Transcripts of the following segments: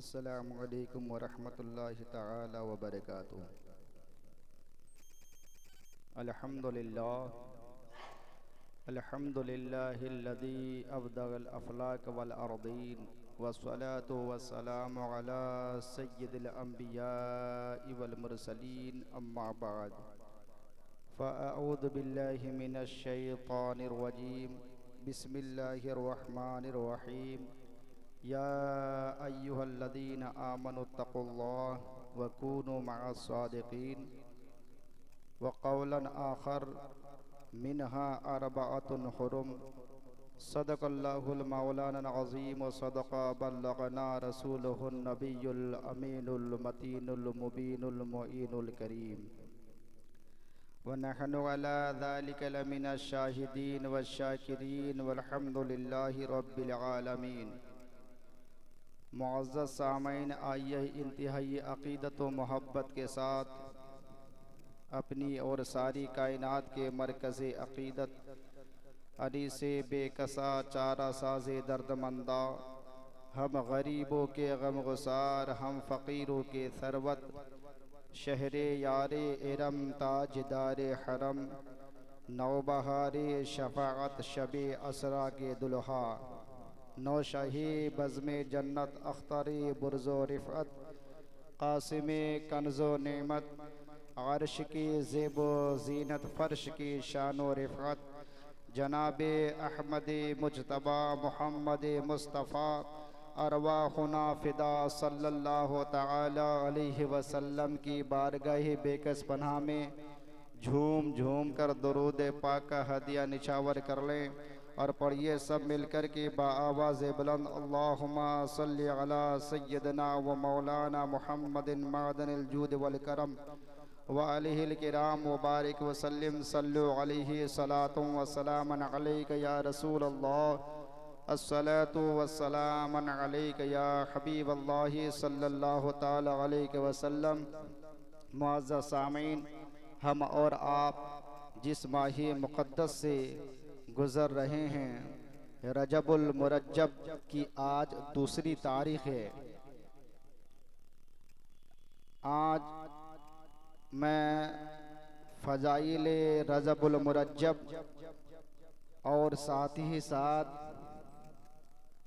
अस्सलामु अलैकुम वरहमतुल्लाहि तआला वबरकातुहू। अल्हम्दुलिल्लाहिल्लज़ी अब्दअल अफ़लाक वल अर्दीन वस्सलातु वस्सलामु अला सय्यिदिल अंबियाइ वल मुरसलीन अम्मा बाद फ़अऊज़ु बिल्लाहि मिनश शैतानिर रजीम बिस्मिल्लाहिर रहमानिर रहीम। या अय्युहल्लज़ीना आमनुत्तक़ुल्लाह व कूनू मअस्सादिक़ीन व क़ौलन आख़र मिनहा अर्बअतुन हुरुम। सदक़ल्लाहुल मौलाना अज़ीम व सदक़ा बल्लगना रसूलुहुन नबियुल अमीनुल मतीनुल मुबीनुल मुईनुल करीम व नहनु अला ज़ालिका लमिनश शाहिदीन वश्शाकिरीन वल्हम्दुलिल्लाहि रब्बिल आलमीन। मुअज़्ज़ज़ सामईन, आइए इंतहाई अक़ीदत व मोहब्बत के साथ अपनी और सारी कायनात के मरकज़ अक़ीदत अली से बेकसा चारा साज़े दर्दमंदा, हम गरीबों के गमगुसार, हम फ़कीरों के सरवत, शहरे यारे इरम ताजदारे हरम, नौबहारे शफ़ाअत शबे असरा के दुल्हा, नौशाही बज़्मे जन्नत अख्तरे बुर्ज़ो रिफ़अत, क़ासिमे कंज़ो नेमत, अर्श की ज़ेबो ज़ीनत, फ़र्श की शानो रिफ़अत, जनाबे अहमद मुज्तबा मुहम्मद मुस्तफ़ा अरवाहुना फ़िदा सल्लल्लाहु तआला अलैहि वसल्लम की बारगाह बेकस पनाह में झूम झूम कर दुरूद पाक का हदिया निछावर कर लें और पढ़िए सब मिलकर के बाआवाज़ बुलंद अल्लाहुम्मा सल्लि अला सय्यदना व मौलाना मुहम्मदिन मादनिल जूद वल करम व आलिहिल किराम व बारिक वसल्लिम सल्लु अलैहि सलातु व सलामन अलैका या रसूल अल्लाह, अस्सलातु वस्सलामन अलैका या हबीब अल्लाह सल्लल्लाहु ताला अलैहि वसल्लम। मुअज़्ज़ज़ सामीन, हम और आप जिस माही मुक़द्दस से गुज़र रहे हैं, रजबुल मुरज्जब की आज दूसरी तारीख़ है। आज मैं फ़ज़ाइल रजबुल मुरज्जब और साथ ही साथ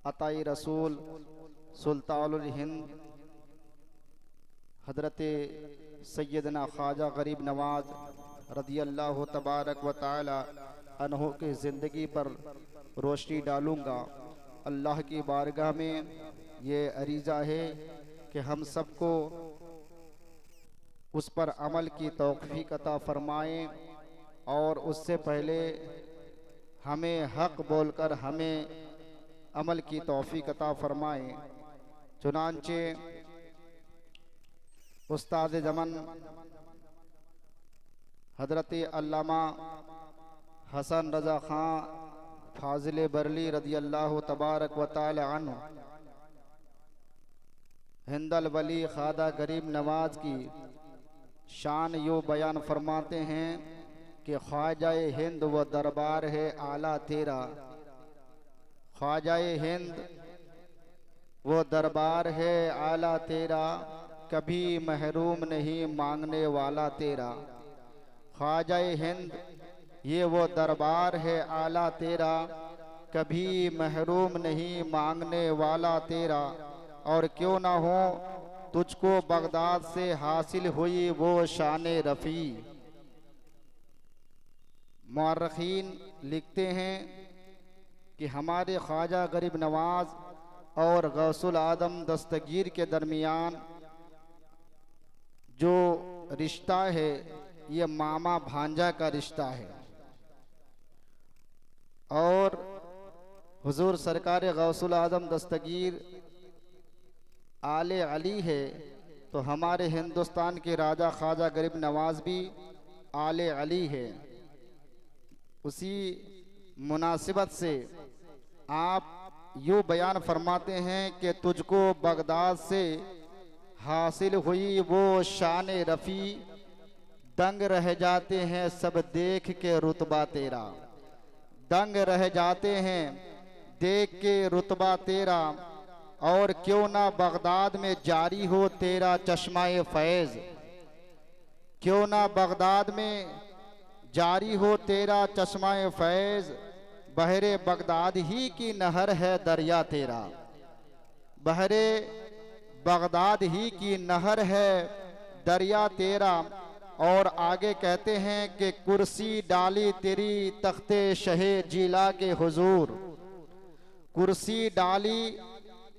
अताई रसूल सुल्तानुल हिंद हज़रत सैयदना ख्वाजा गरीब नवाज़ रज़ियल्लाहु तबारक व तआला अन्हु की ज़िंदगी पर रोशनी डालूँगा। अल्लाह की बारगाह में ये अरीज़ा है कि हम सबको उस पर अमल की तौफ़ीक़ अता फ़रमाएँ और उससे पहले हमें हक़ बोलकर हमें अमल की तौफ़ीक़ अता फ़रमाएँ। चुनांचे उस्ताद ज़मन हज़रत अल्लामा हसन रज़ा ख़ां फ़ाज़िल बरली रज़ियल्लाहु तबारक व तआला अन्हु हिंदल वली ख्वाजा गरीब नवाज की शान यो बयान फरमाते हैं कि ख्वाजाए हिंद वो दरबार है आला तेरा, ख्वाजाए हिंद वो दरबार है आला तेरा, कभी महरूम नहीं मांगने वाला तेरा। ख्वाजाए हिंद ये वो दरबार है आला तेरा, कभी महरूम नहीं मांगने वाला तेरा। और क्यों ना हो तुझको बगदाद से हासिल हुई वो शान रफ़ी। मुअर्रिख़ीन लिखते हैं कि हमारे ख्वाजा गरीब नवाज और गौसुल आदम दस्तगीर के दरमियान जो रिश्ता है ये मामा भांजा का रिश्ता है और हुजूर सरकार गौसुल आदम दस्तगीर आले अली है, तो हमारे हिंदुस्तान के राजा ख्वाजा गरीब नवाज भी आले अली है। उसी मुनासिबत से आप यूँ बयान फरमाते हैं कि तुझको बगदाद से हासिल हुई वो शान रफ़ी, दंग रह जाते हैं सब देख के रुतबा तेरा, दंग रह जाते हैं देख के रुतबा तेरा। और क्यों ना बगदाद में जारी हो तेरा चश्माए फैज़, क्यों ना बगदाद में जारी हो तेरा चश्माए फैज़, बहरे बगदाद ही की नहर है दरिया तेरा, बहरे बगदाद ही की नहर है दरिया तेरा। और आगे कहते हैं कि कुर्सी डाली तेरी तख्ते शहे जिला के हुजूर, कुर्सी डाली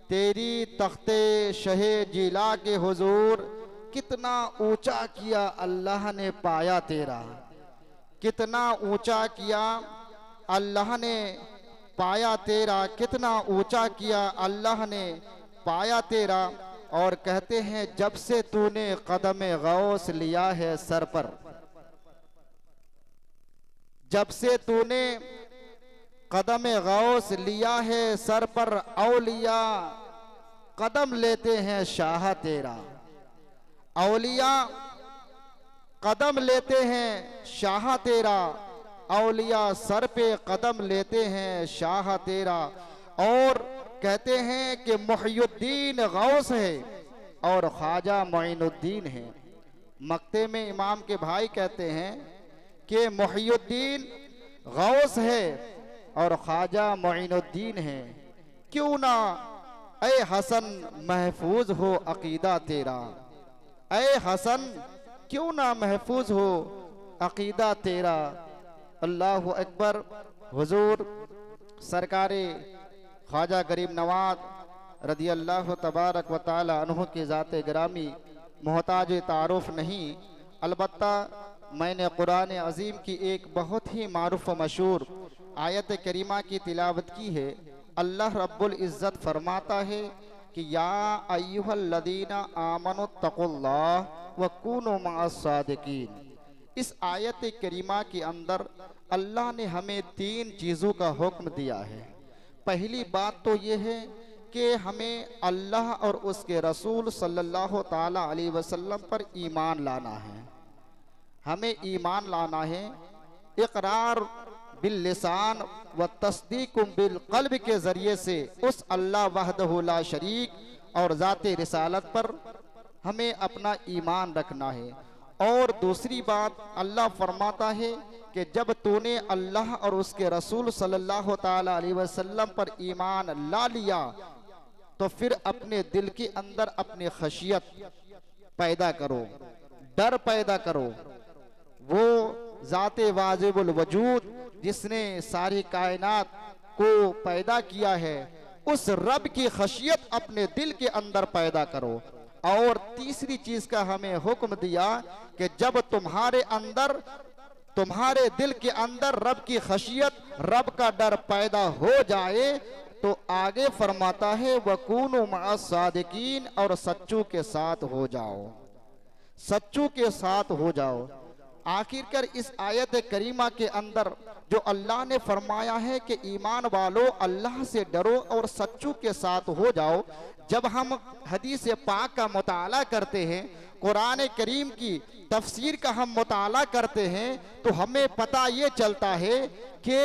तेरी तख्ते शहे जिला के हुजूर, कितना ऊंचा किया अल्लाह ने पाया तेरा, कितना ऊंचा किया अल्लाह ने पाया तेरा, कितना ऊंचा किया अल्लाह ने पाया तेरा। और कहते हैं जब से तूने कदम गौस लिया है सर पर, जब से तूने कदम गौस लिया है सर पर, औलिया कदम लेते हैं शाह तेरा, औलिया कदम लेते हैं शाह तेरा, औलिया सर पे कदम लेते हैं शाह तेरा। और कहते हैं कि मुहियुद्दीन गौस है और ख्वाजा मोइनुद्दीन है। मक्ते में इमाम के भाई कहते हैं कि मुहियुद्दीन गौस है और ख्वाजा मोइनुद्दीन है, क्यों ना ए हसन महफूज हो अकीदा तेरा, ए हसन क्यों ना महफूज हो अकीदा तेरा। अल्लाहु अकबर। हुजूर सरकारे ख्वाजा गरीब नवाज रदी अल्लाह तबारक व तआला अन्हु की ज़ात गिरामी मोहताज तारुफ नहीं, अलबत्ता मैंने कुरान अजीम की एक बहुत ही मारूफ व मशहूर आयत करीमा की तिलावत की है। अल्लाह रब्बुल इज़्ज़त फरमाता है कि या अय्युहल्लज़ीना आमनुत्तकुल्लाह व कूनू मअस्सादिकीन। इस आयत करीमा के अंदर अल्लाह ने हमें 3 चीज़ों का हुक्म दिया है। पहली बात तो ये है कि हमें अल्लाह और उसके रसूल सल्लल्लाहु ताला अलैहि वसल्लम पर ईमान लाना है, हमें ईमान लाना है। इकरार बिल लिसान व तस्दीक बिल क़ल्ब के ज़रिए से उस अल्लाह वहदहु ला शरीक और ज़ाते रिसालत पर हमें अपना ईमान रखना है। और दूसरी बात अल्लाह फरमाता है कि जब तूने अल्लाह और उसके रसूल सल्लल्लाहु ताला अलैहि वसल्लम पर ईमान ला लिया तो फिर अपने दिल के अंदर अपनी खशियत पैदा करो, डर पैदा करो। वो ज़ाते वाजिबुल वजूद जिसने सारी कायनात को पैदा किया है, उस रब की खशियत अपने दिल के अंदर पैदा करो। और तीसरी चीज का हमें हुक्म दिया कि जब तुम्हारे अंदर, तुम्हारे दिल के अंदर रब की खशियत, रब का डर पैदा हो जाए तो आगे फरमाता है वकूनु मअस सादिकीन, और सच्चों के साथ हो जाओ, सच्चों के साथ हो जाओ। आखिरकार इस आयत करीमा के अंदर जो अल्लाह ने फरमाया है कि ईमान वालों अल्लाह से डरो और सच्चों के साथ हो जाओ, जब हम हदीस पाक का मुताला करते हैं, कुरान करीम की तफसीर का हम मुताला करते हैं, तो हमें पता ये चलता है कि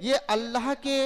ये अल्लाह के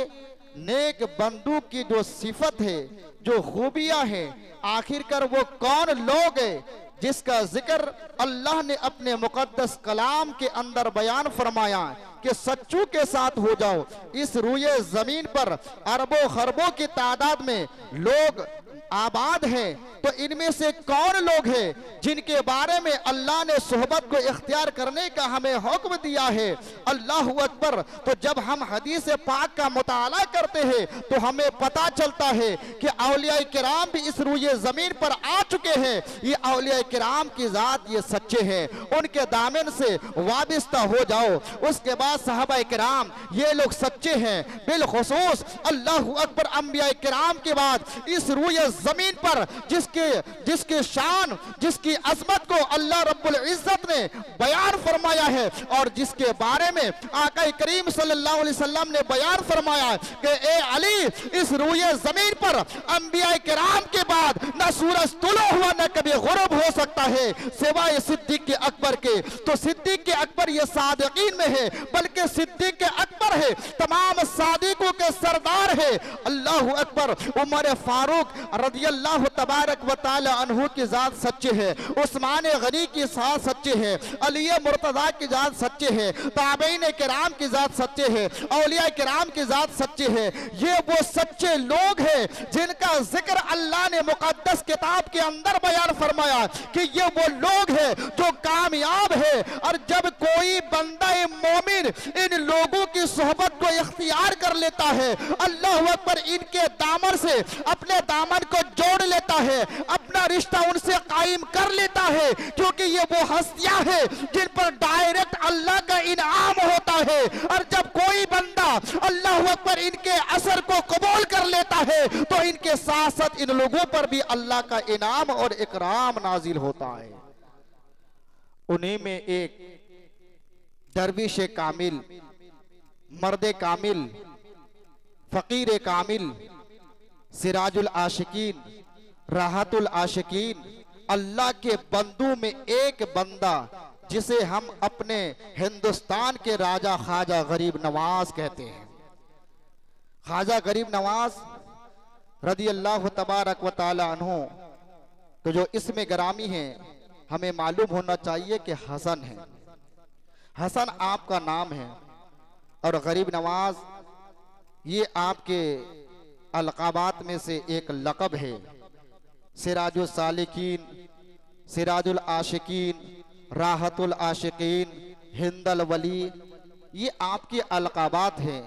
नेक बंदू की जो सिफत है, जो खूबियां हैं, आखिरकार वो कौन लोग हैं जिसका जिक्र अल्लाह ने अपने मुकद्दस कलाम के अंदर बयान फरमाया कि सच्चों के साथ हो जाओ। इस रूए जमीन पर अरबों खरबों की तादाद में लोग आबाद हैं, तो इनमें से कौन लोग हैं जिनके बारे में अल्लाह ने सोहबत को इख्तियार करने का हमें हुक्म दिया है। अल्लाहु अकबर। तो जब हम हदीस पाक का मुताला करते हैं तो हमें पता चलता है कि औलिया किराम भी इस रूए जमीन पर आ चुके हैं। ये औलिया किराम की जात ये सच्चे हैं, उनके दामन से वाबिस्ता हो जाओ। उसके बाद सहाबा किराम ये लोग सच्चे हैं, बिलखुसूस अल्लाहु अकबर अंबिया किराम के बाद इस रूए जमीन पर जिसके शान, जिसकी अजमत को अल्लाह रब्बुल इज्जत ने बयान फरमाया है और जिसके बारे में आका करीम सल्लल्लाहु अलैहि वसल्लम ने बयान फरमाया कि ए अली, इस रूए जमीन पर अंबिया किराम के बाद न सूरज तुलो हुआ न कभी गुरूब हो सकता है सिवाय सिद्दीक के अकबर के। तो सिद्दीक के अकबर ये सादिकीन में है, बल्कि सिद्दीक के अकबर है, तमाम सादिकों के सरदार है। अल्लाहु अकबर। उमर फारूक रदियल्लाहु तबारक व तआला अन्हु की जात सच्चे है, उस्मान गनी की जात सच्चे है, अली मुर्तजा की जात सच्चे है, ताबईन किराम की जात सच्चे है, औलिया किराम की जात सच्चे है। ये वो सच्चे लोग हैं जिनका जिक्र अल्लाह ने मुकद्दस किताब के अंदर बयान फरमाया कि ये वो लोग हैं जो कामयाब है। और जब कोई बंदा मोमिन इन लोगों की सोहबत को इख्तियार कर लेता है, अल्लाह अकबर, इनके दामन से अपने दामन को जोड़ लेता है, अपना रिश्ता उनसे कायम कर लेता है, क्योंकि ये वो हस्तियां हैं जिन पर डायरेक्ट अल्लाह का इनाम होता है। और जब कोई बंदा अल्लाह अकबर इनके असर को कबूल कर लेता है तो इनके साथ साथ इन लोगों पर भी अल्लाह का इनाम और इकराम नाजिल होता है। उन्हीं में एक दरविश कामिल, मर्द कामिल, फकीर कामिल, सिराजुल आशिकीन, राहतुल आशिकीन, अल्लाह के बंदू में एक बंदा जिसे हम अपने हिंदुस्तान के राजा ख्वाजा गरीब नवाज कहते हैं। ख्वाजा गरीब नवाज रदियल्लाहु तबारक व तआला अन्हु, तो जो इसमें ग्रामी है, हमें मालूम होना चाहिए कि हसन है। हसन आपका नाम है और गरीब नवाज ये आपके अलकाबात में से एक लक़ब है। सिराजुल सालिकीन, सिराजुल आशिकीन, राहतुल आशिकीन, हिंदल वली, ये आपके अलकाबात हैं,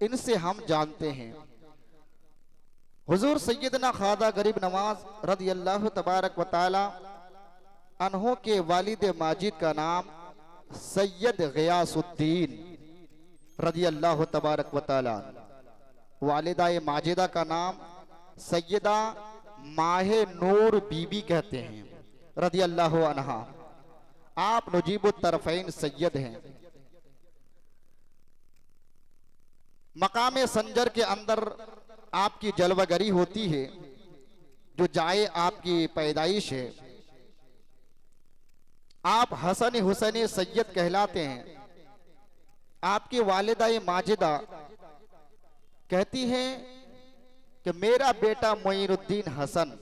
इनसे हम जानते हैं। हुजूर सैयदना ख्वाजा गरीब नवाज रदियल्लाहु तबारक व तआला अन्हों के वालिद माजिद का नाम सैयद गियासुद्दीन रदियल्लाहु तबारक व तआला, वालिदा माजिदा का नाम सैयदा माहे नूर बीबी कहते हैं रदियल्लाहु अन्हा। आप नजीबुत तरफ़ैन सैयद हैं। मकाम संजर के अंदर आपकी जलवागरी होती है, जो जाए आपकी पैदाइश है। आप हसन हुसैन सैयद कहलाते हैं। आपकी वालिदा माजिदा कहती हैं कि मेरा बेटा मोइनुद्दीन हसन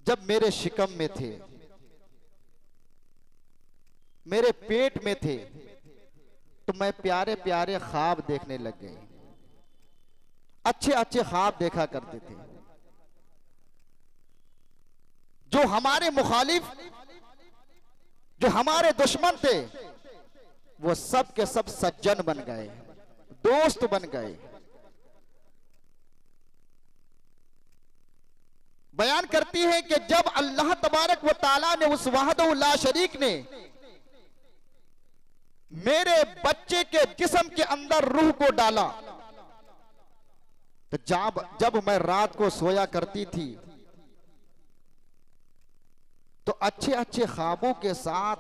जब मेरे शिकम में थे, मेरे पेट में थे, तो मैं प्यारे प्यारे ख्वाब देखने लग गई, अच्छे अच्छे ख्वाब देखा करते थे। जो हमारे मुखालिफ, जो हमारे दुश्मन थे, वो सब के सब सज्जन बन गए, दोस्त बन गए। बयान करती है कि जब अल्लाह तबारक व तआला ने, उस वहदहु ला शरीक ने मेरे बच्चे के जिस्म के अंदर रूह को डाला, तो जब मैं रात को सोया करती थी तो अच्छे अच्छे ख्वाबों के साथ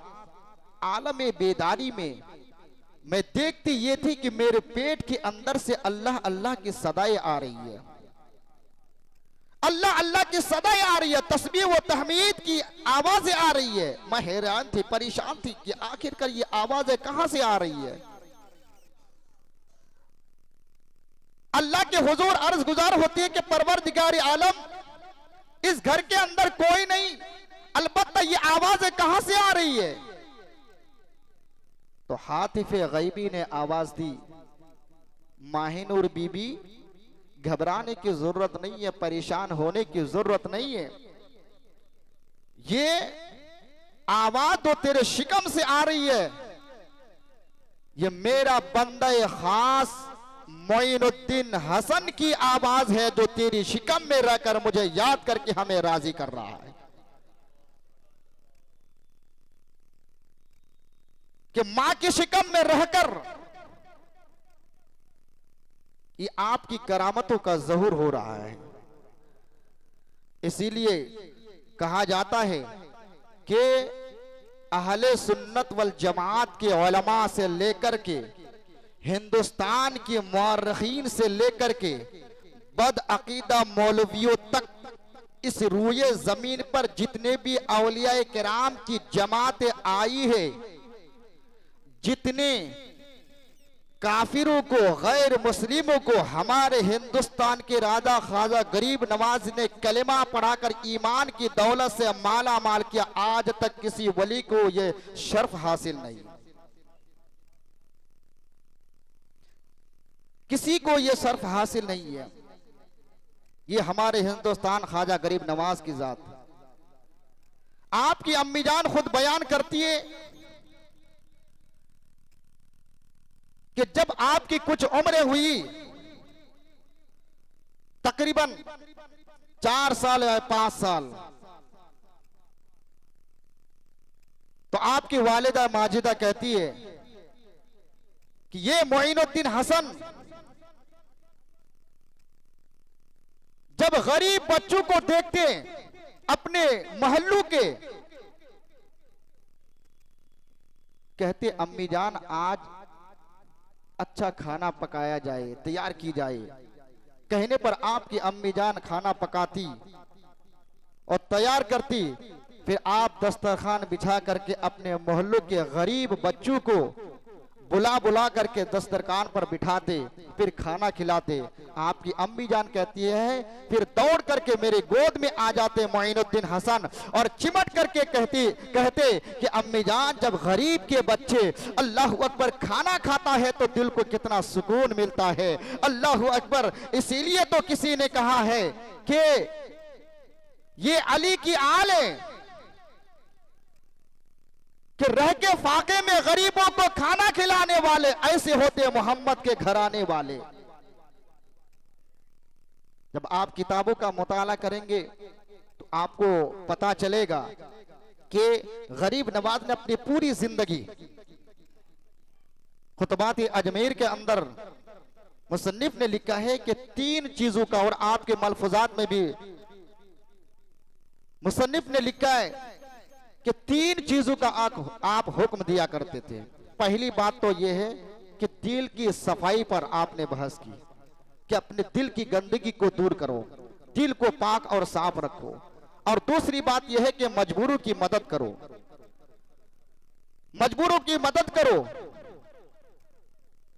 आलम बेदारी में मैं देखती ये थी कि मेरे पेट के अंदर से अल्लाह अल्लाह की सदाएं आ रही है, अल्लाह अल्लाह की सदाएं आ रही है, तस्बीह व तहमीद की आवाजें आ रही है। मैं हैरान थी, परेशान थी कि आखिरकार ये आवाजें कहां से आ रही है। अल्लाह के हुजूर अर्ज गुजार होती है कि परवरदिगार आलम, इस घर के अंदर कोई नहीं, अलबत्ता ये आवाजें कहां से आ रही है। तो हातिफे गैबी ने आवाज दी, माहिनूर बीबी, घबराने की जरूरत नहीं है, परेशान होने की जरूरत नहीं है, ये आवाज तो तेरे शिकम से आ रही है, ये मेरा बंदा खास मोइनुद्दीन हसन की आवाज है, जो तेरी शिकम में रहकर मुझे याद करके हमें राजी कर रहा है। कि मां की शिकम में रहकर ये आपकी करामतों का ज़हूर हो रहा है। इसीलिए कहा जाता है कि अहले सुन्नत वल जमात के उलमा से लेकर के हिंदुस्तान के मुअर्रिखीन से लेकर के बदअकीदा मौलवियों तक इस रूए जमीन पर जितने भी औलिया किराम की जमातें आई है, जितने काफिरों को, गैर मुस्लिमों को हमारे हिंदुस्तान के राजा ख्वाजा गरीब नवाज ने कलेमा पढ़ाकर ईमान की दौलत से माला माल किया। आज तक किसी वली को यह शर्फ हासिल नहीं, किसी को यह शर्फ हासिल नहीं है। ये हमारे हिंदुस्तान ख्वाजा गरीब नवाज की जात। आपकी अम्मी जान खुद बयान करती है कि जब आपकी कुछ उम्र हुई, तकरीबन 4 साल या 5 साल, तो आपकी वालिदा माजिदा कहती है कि ये मोइनुद्दीन हसन जब गरीब बच्चों को देखते अपने मोहल्लों के, कहते अम्मी जान आज अच्छा खाना पकाया जाए, तैयार की जाए। कहने पर आपकी अम्मी जान खाना पकाती और तैयार करती, फिर आप दस्तरखान बिछा करके अपने मोहल्लों के गरीब बच्चों को बुला बुला करके दस्तरखान पर बिठाते, फिर खाना खिलाते। आपकी अम्मी जान कहती है फिर दौड़ करके मेरे गोद में आ जाते मोइनुद्दीन हसन और चिमट करके कहते कि अम्मी जान जब गरीब के बच्चे अल्लाह अकबर खाना खाता है तो दिल को कितना सुकून मिलता है। अल्लाह अकबर। इसीलिए तो किसी ने कहा है कि ये अली की आल है कि रह के फाके में गरीबों को खाना खिलाने वाले, ऐसे होते मोहम्मद के घराने वाले। जब आप किताबों का मुताला करेंगे तो आपको पता चलेगा कि गरीब नवाज ने अपनी पूरी जिंदगी, खुतबात अजमेर के अंदर मुसन्निफ ने लिखा है कि 3 चीजों का, और आपके मलफुजात में भी मुसन्निफ ने लिखा है कि 3 चीजों का आप हुक्म दिया करते थे। पहली बात तो यह है कि दिल की सफाई पर आपने बहस की कि अपने दिल की गंदगी को दूर करो, दिल को पाक और साफ रखो। और दूसरी बात यह है कि मजबूरों की मदद करो, मजबूरों की मदद करो।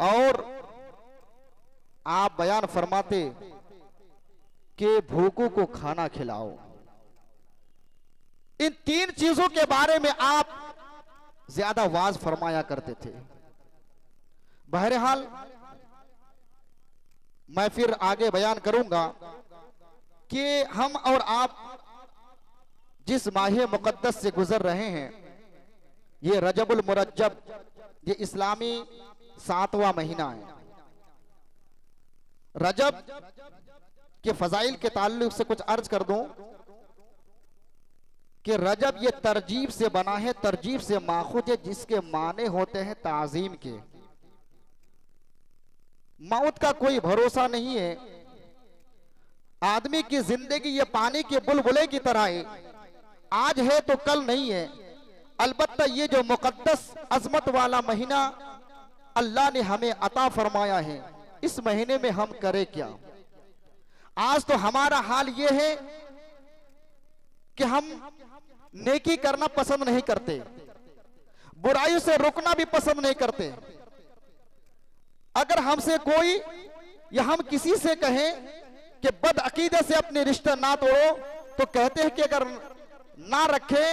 और आप बयान फरमाते कि भूखों को खाना खिलाओ। इन 3 चीजों के बारे में आप ज्यादा वाज फरमाया करते थे। बहरहाल मैं फिर आगे बयान करूंगा कि हम और आप जिस माहे मुकद्दस से गुजर रहे हैं, ये रजबुल मुरज्जब, ये इस्लामी 7वां महीना है। रजब के फजाइल के ताल्लुक से कुछ अर्ज कर दूं कि रजब ये तरजीब से बना है, तरजीब से माखूज है, जिसके माने होते हैं ताजीम के। मौत का कोई भरोसा नहीं है। आदमी की जिंदगी ये पानी के बुलबुले की तरह है, आज है तो कल नहीं है। अलबत्ता ये जो मुकद्दस अजमत वाला महीना अल्लाह ने हमें अता फरमाया है, इस महीने में हम करें क्या। आज तो हमारा हाल ये है कि हम नेकी करना पसंद नहीं करते, बुराई से रुकना भी पसंद नहीं करते। अगर हमसे कोई या हम किसी से कहें कि बदअकीदे से अपने रिश्ते ना तोड़ो, तो कहते हैं कि अगर ना रखे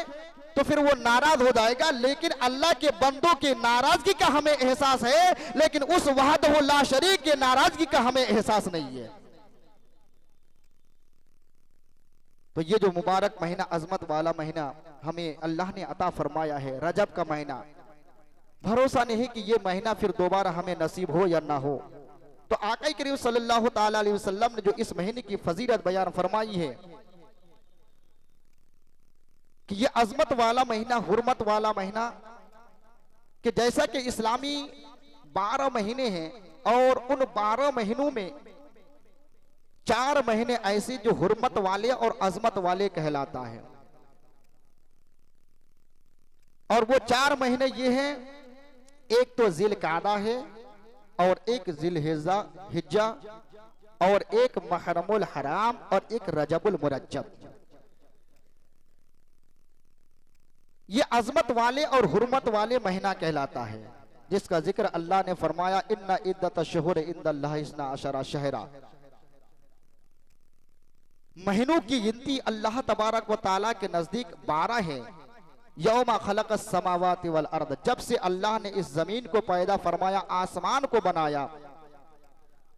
तो फिर वो नाराज हो जाएगा। लेकिन अल्लाह के बंदों की नाराजगी का हमें एहसास है, लेकिन उस वहदहु ला शरीक की नाराजगी का हमें एहसास नहीं है। तो ये जो मुबारक महीना, अजमत वाला महीना हमें अल्लाह ने अता फरमाया है, रजब का महीना, भरोसा नहीं कि ये महीना फिर दोबारा हमें नसीब हो या ना हो। तो आका करीम सल्लल्लाहु ताला अलैहि वसल्लम ने जो इस महीने की फजीलत बयान फरमाई है कि ये अजमत वाला महीना, हुर्मत वाला महीना, कि जैसा कि इस्लामी 12 महीने हैं और उन 12 महीनों में 4 महीने ऐसे जो हुर्मत वाले और अजमत वाले कहलाता है। और वो 4 महीने ये हैं, एक तो जिलकादा है और एक जिलहिज्जा और एक महरमुल हराम और एक रजबुल मुरज्जब। ये अजमत वाले और हुर्मत वाले महीना कहलाता है। जिसका जिक्र अल्लाह ने फरमाया इन्ना इद्दत शुहूर इंदल्लाह इस्ना अशरा शहरा, महीनों की गिनती अल्लाह तबारक व ताला के नजदीक 12 है। यौमा खलक़स समावाति वल अर्द, जब से अल्लाह ने इस जमीन को पैदा फरमाया, आसमान को बनाया,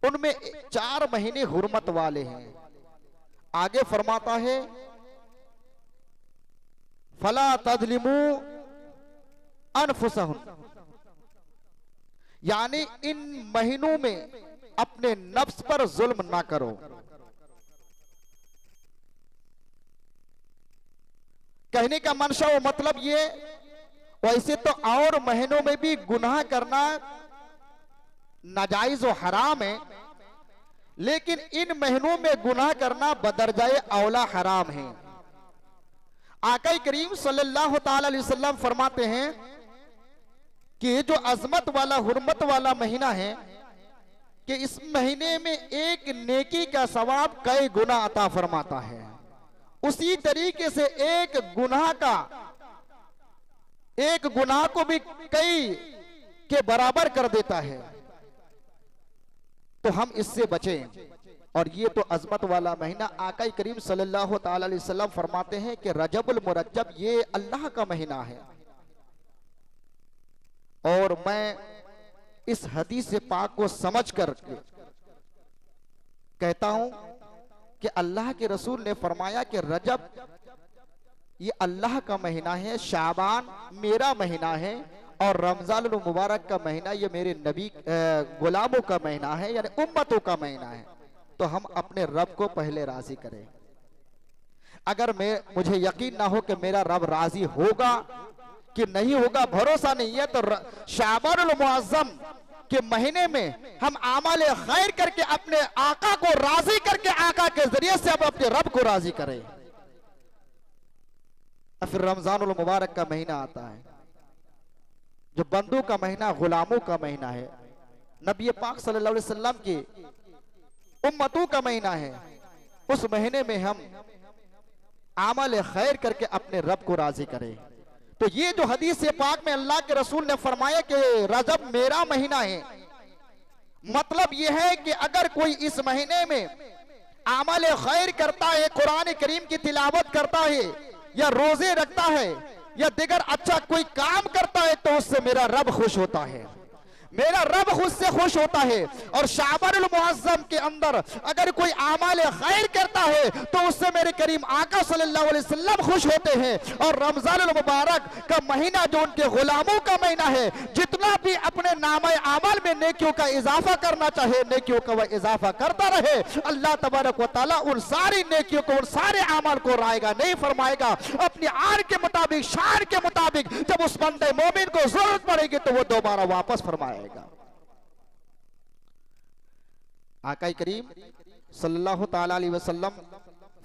उनमें 4 महीने हुर्मत वाले हैं। आगे फरमाता है फला तज़लिमू अनफुसहुम, यानी इन महीनों में अपने नफ्स पर जुल्म ना करो। कहने का मंशा व मतलब ये, वैसे तो और महीनों में भी गुनाह करना नाजायज और हराम है, लेकिन इन महीनों में गुनाह करना बदरजाए औला हराम है। आका करीम सल्लल्लाहु ताला अलैहि वसल्लम फरमाते हैं कि जो अजमत वाला हुर्मत वाला महीना है कि इस महीने में एक नेकी का सवाब कई गुना अता फरमाता है, उसी तरीके से एक गुनाह को भी कई के बराबर कर देता है। तो हम इससे बचें। और ये तो अजमत वाला महीना, आका करीम सल्लल्लाहु ताला अलैहि वसल्लम फरमाते हैं कि रजबुल मुरज्जब ये अल्लाह का महीना है। और मैं इस हदीस पाक को समझ कर कहता हूं कि अल्लाह के रसूल ने फरमाया कि रजब ये अल्लाह का महीना है, शाबान मेरा महीना है, और रमजान मुबारक का महीना ये मेरे नबी गुलामों का महीना है, यानी उम्मतों का महीना है। तो हम अपने रब को पहले राजी करें। अगर मुझे यकीन ना हो कि मेरा रब राजी होगा कि नहीं होगा, भरोसा नहीं है, तो शाबानुल मुअज्जम के महीने में हम आमाल खैर करके अपने आका को राजी करके आका के जरिए से अब अपने रब को राजी करें। फिर रमजानुल मुबारक का महीना आता है, जो बंदों का महीना, गुलामों का महीना है, नबी पाक सल्लल्लाहु अलैहि वसल्लम की उम्मतों का महीना है। उस महीने में हम आमल खैर करके अपने रब को राजी करें। तो ये जो हदीस पाक में अल्लाह के रसूल ने फरमाया कि रजब मेरा महीना है, मतलब यह है कि अगर कोई इस महीने में आमल खैर करता है, कुरान करीम की तिलावत करता है, या रोजे रखता है, या दिगर अच्छा कोई काम करता है, तो उससे मेरा रब खुश होता है, मेरा रब खुद से खुश होता है। और शाबानुल मुअज्जम के अंदर अगर कोई आमाल खैर करता है तो उससे मेरे करीम आका सल्लल्लाहु अलैहि वसल्लम खुश होते हैं। और रमजानुल मुबारक का महीना जो उनके गुलामों का महीना है, जितना भी अपने नामे आमाल में नेकियों का इजाफा करना चाहे, नेकियों का वह इजाफा करता रहे। अल्लाह तबारक व तआला उन सारी नेकियों को, उन सारे आमाल को रायगा नहीं फरमाएगा, अपनी आन के मुताबिक, शान के मुताबिक। जब उस बंदे मोमिन को जरूरत पड़ेगी तो वो दोबारा वापस फरमाएगा। आका करीम सल्लल्लाहु ताला अलैहि वसल्लम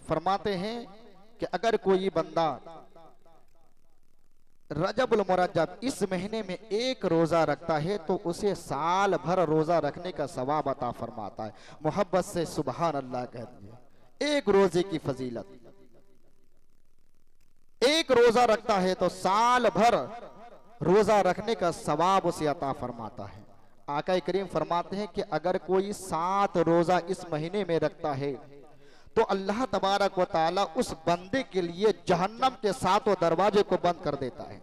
फरमाते हैं कि अगर कोई बंदा रजबुल मुरज्जब इस महीने में एक रोजा रखता है तो उसे साल भर रोजा रखने का सवाब अता फरमाता है। मोहब्बत से सुभान अल्लाह कह दिए। एक रोजे की फजीलत, एक रोजा रखता है तो साल भर रोजा रखने का सवाब उसे अता फरमाता है। आका करीम फरमाते हैं कि अगर कोई 7 रोजा इस महीने में रखता है तो अल्लाह तबारक व ताला उस बंदे के लिए जहन्नम के 7 दरवाजे को बंद कर देता है।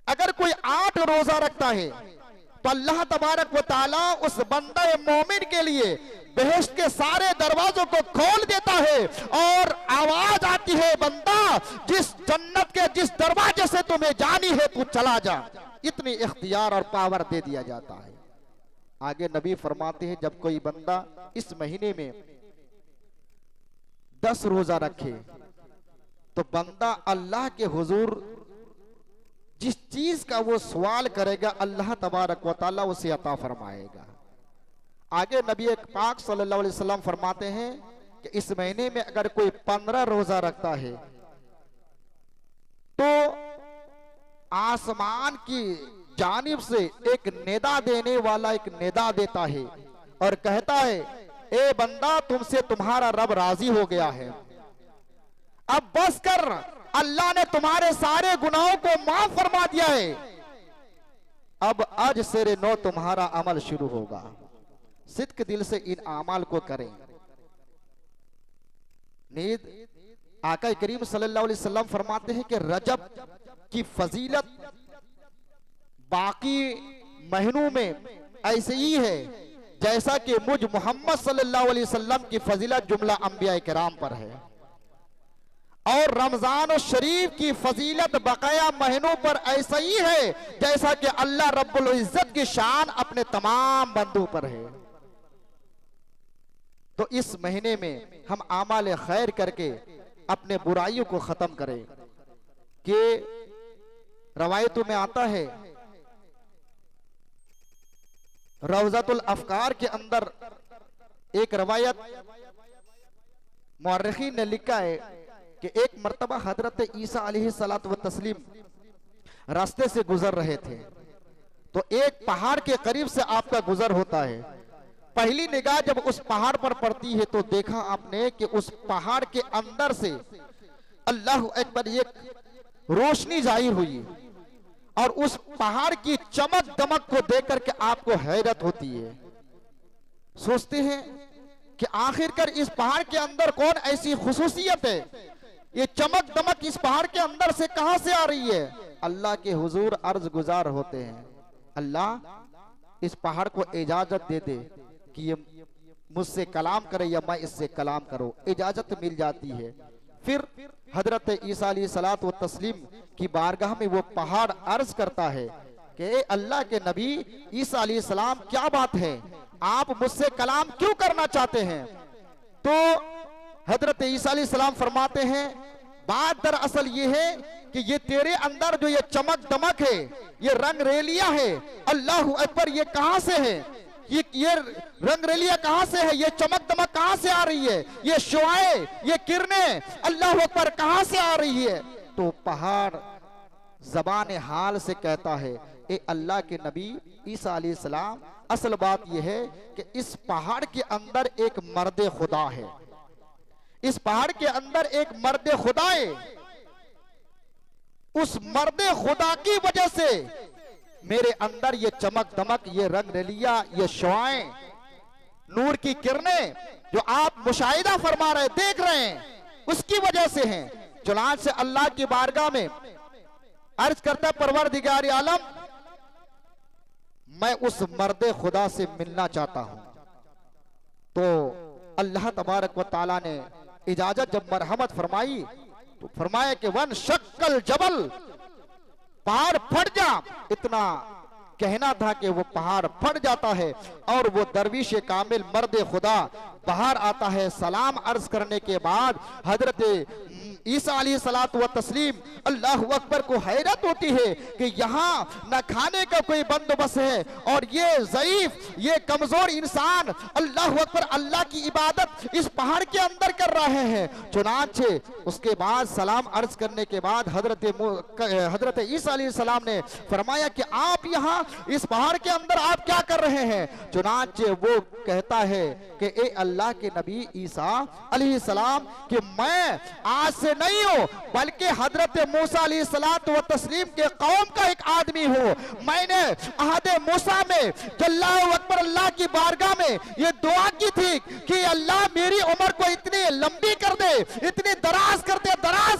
अगर कोई 8 रोजा रखता है तो अल्लाह तबारक व ताला उस बंदे मोमिन के लिए बेहेश्त के सारे दरवाजों को खोल देता है और आवाज आती है, बंदा जिस जन्नत के जिस दरवाजे से तुम्हें जानी है तू चला जा। इतनी इख्तियार और पावर दे दिया जाता है। आगे नबी फरमाते हैं जब कोई बंदा इस महीने में 10 रोजा रखे तो बंदा अल्लाह के हुजूर जिस चीज का वो सवाल करेगा अल्लाह तबारक व तआला उसे अता फरमाएगा। आगे नबी पाक सल्लल्लाहु अलैहि वसल्लम फरमाते हैं कि इस महीने में अगर कोई 15 रोजा रखता है तो आसमान की जानिब से एक निदा देने वाला एक निदा देता है और कहता है, ए बंदा तुमसे तुम्हारा रब राजी हो गया है, अब बस कर, अल्लाह ने तुम्हारे सारे गुनाहों को माफ फरमा दिया है। अब आज सेरे नो तुम्हारा अमल शुरू होगा। सिद्क दिल से इन अमाल को करें। नींद आका करीम सल्लल्लाहु अलैहि वसल्लम फरमाते हैं कि रजब की फजीलत बाकी महीनों में ऐसे ही है जैसा कि मुझ मोहम्मद सल्लल्लाहु अलैहि वसल्लम की फजीलत जुमला अंबिया किराम पर है, और रमजान शरीफ की फजीलत बकाया महीनों पर ऐसा ही है जैसा कि अल्लाह रब्बुल इज्जत की शान अपने तमाम बंदों पर है। तो इस महीने में हम आमाल खैर करके अपने बुराइयों को खत्म करें। कि रवायतों में आता है, रौज़तुल अफ़कार के अंदर एक रवायत मुअर्रिखीन ने लिखा है कि एक मर्तबा हजरत ईसा अलैहिस्सलातु व तस्लीम रास्ते से गुजर रहे थे, तो एक पहाड़ के करीब से आपका गुजर होता है। पहली निगाह जब उस पहाड़ पर पड़ती है तो देखा आपने कि उस पहाड़ के अंदर से अल्लाह अकबर एक रोशनी जाहिर हुई, और उस पहाड़ की चमक दमक को देख करके आपको हैरत होती है। सोचते हैं कि आखिरकार इस पहाड़ के अंदर कौन ऐसी खुसूसियत है, ये चमक दमक इस पहाड़ के अंदर से कहां से आ रही है। अल्लाह के हुजूर अर्ज गुजार होते हैं, अल्लाह इस पहाड़ को इजाजत दे दे कि ये मुझसे कलाम करे या मैं इससे कलाम करो। इजाजत मिल जाती है। फिर हजरत ईसा अलैहिस्सलातु व तस्लीम की बारगाह में वो पहाड़ अर्ज करता है कि अल्लाह के नबी ईसा अलैहिस्सलाम, क्या बात है, आप मुझसे कलाम क्यों करना चाहते हैं। तो हजरत ईसा अलैहिस्सलाम फरमाते हैं, बात दरअसल ये है कि ये तेरे अंदर जो ये चमक दमक है, ये रंग रेलिया है, अल्लाह अकबर, ये कहां से है, ये रंग रेलिया कहां से है, ये चमक दमक कहां से आ रही है, ये शुआएं, ये किरणें अल्लाह अकबर कहां से आ रही है। तो पहाड़ जबान हाल से कहता है, ए अल्लाह के नबी ईसा अलैहिस्सलाम, असल बात यह है कि इस पहाड़ के अंदर एक मर्द खुदा है, इस पहाड़ के अंदर एक मर्द खुदा है, उस मर्द खुदा की वजह से मेरे अंदर ये चमक दमक, ये रंग रलिया, ये शुआएं, नूर की किरणें जो आप मुशाहिदा फरमा रहे, देख रहे हैं, उसकी वजह से हैं। चुनांच से अल्लाह की बारगाह में अर्ज करता है, परवरदिगार आलम, मैं उस मर्द खुदा से मिलना चाहता हूं। तो अल्लाह तबारक व ताला ने इजाजत जब मरहमत फरमाई तो फरमाया कि वन शक्कल जबल, पहाड़ फट जा। इतना कहना था कि वो पहाड़ फट जाता है और वो दरवीश कामिल मर्द खुदा बाहर आता है। सलाम अर्ज करने के बाद हजरत ईसा अलैहिस्सलातु व तस्लीम अल्लाह अकबर को हैरत होती है कि यहाँ न खाने का कोई बंदोबस्त है और ये ज़ईफ, ये कमजोर इंसान अल्लाह अकबर अल्लाह की इबादत इस पहाड़ के अंदर कर रहे हैं। चुनांचे उसके बाद सलाम अर्ज करने के बाद हजरत ईसा अलैहिस्सलाम ने फरमाया कि आप यहाँ इस पहाड़ के अंदर आप क्या कर रहे हैं। चुनांचे वो कहता है कि ए अल्लाह के नबी ईसा अलैहिस्सलाम कि मैं आज से नहीं हूं बल्कि हजरत मूसा अलैहिस्सलातु व तस्लीम के कौम का एक आदमी हूं। मैंने अहदे मूसा में अल्लाह अकबर अल्लाह की बारगाह में ये दुआ की थी कि अल्लाह मेरी उम्र को इतनी लंबी कर दे, इतनी दराज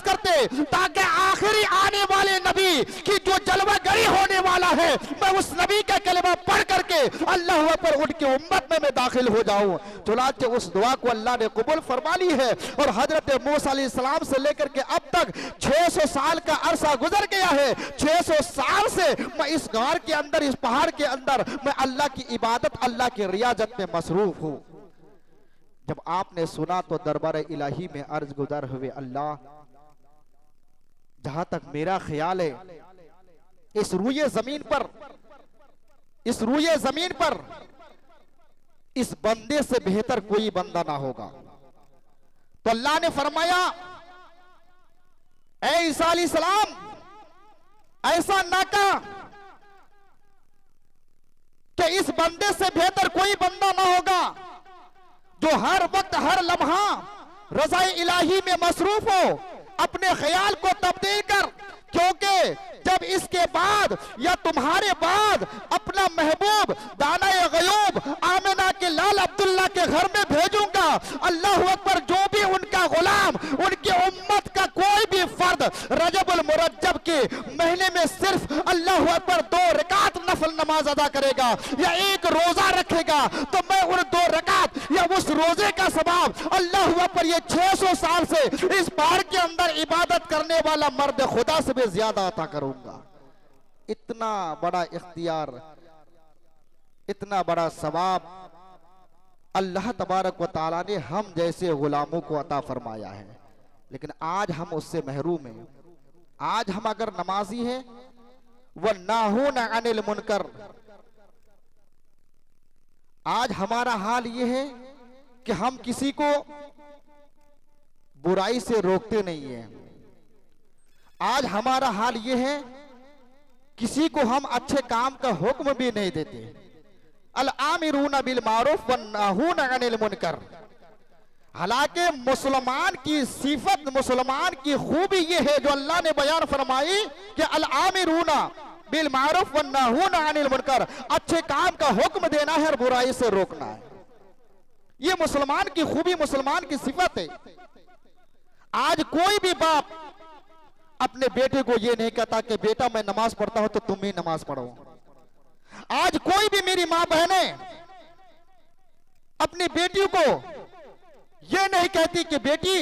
करते ताकि आखिरी आने वाले नबी की जो जलवागरी होने वाला है मैं उस नबी का कलमा पढ़ करके अल्लाह पर उनकी उम्मत में मैं दाखिल हो जाऊं। चुनांचे उस दुआ को अल्लाह ने कबूल फरमा ली है और हजरत मूसा अलैहिस्सलाम से लेकर के अब तक 600 साल का अरसा गुजर गया है। 600 साल से मैं इस गार के अंदर, इस पहाड़ के अंदर मैं अल्लाह की इबादत, अल्लाह की रियाजत में मसरूफ हूं। जब आपने सुना तो दरबार इलाही में अर्ज गुजार हुए, अल्लाह जहां तक मेरा ख्याल है इस रूए जमीन पर इस बंदे से बेहतर कोई बंदा ना होगा। तो अल्लाह ने फरमाया, ऐ ईसा अलैहिस्सलाम ऐसा ना कहा कि इस बंदे से बेहतर कोई बंदा ना होगा जो हर वक्त हर लम्हा रज़ाए इलाही में मसरूफ हो, अपने ख्याल को तब्दील कर, क्योंकि जब इसके बाद या तुम्हारे बाद अपना महबूब दाना गयूब आमिना के लाल अब्दुल्ला के घर में भेजूंगा, अल्लाह अकबर, जो भी उनका गुलाम, उनकी उम्मत का कोई भी फर्द रजबुल मुरज्जब के महीने में सिर्फ अल्लाह अकबर 2 रकात नफल नमाज अदा करेगा या 1 रोजा रखेगा, तो मैं उन 2 रकात या उस रोजे का सवाब अल्लाह अकबर ये 600 साल से इस पहाड़ के अंदर इबादत करने वाला मर्द खुदा से भी ज्यादा अता करूंगा। इतना बड़ा इख्तियार, इतना बड़ा सवाब अल्लाह तबारक व तआला ने हम जैसे गुलामों को अता फरमाया है, लेकिन आज हम उससे महरूम हैं। आज हम अगर नमाजी हैं व नाहून अनिल मुनकर, आज हमारा हाल ये है कि हम किसी को बुराई से रोकते नहीं है। आज हमारा हाल ये है किसी को हम अच्छे काम का हुक्म भी नहीं देते। अल आमिरून बिल मारूफ व नाहून अनिल मुनकर। हालांकि मुसलमान की सिफत, मुसलमान की खूबी ये है जो अल्लाह ने बयान फरमाई कि अल आमिरून बिल मारूफ व नाहून अनिल मुनकर, अच्छे काम का हुक्म देना है और बुराई से रोकना है। ये मुसलमान की खूबी, मुसलमान की सिफत है। आज कोई भी बाप अपने बेटे को ये नहीं कहता कि बेटा मैं नमाज पढ़ता हूं तो तुम भी नमाज पढ़ो। आज कोई भी मेरी मां बहने अपनी बेटियों को ये नहीं कहती कि बेटी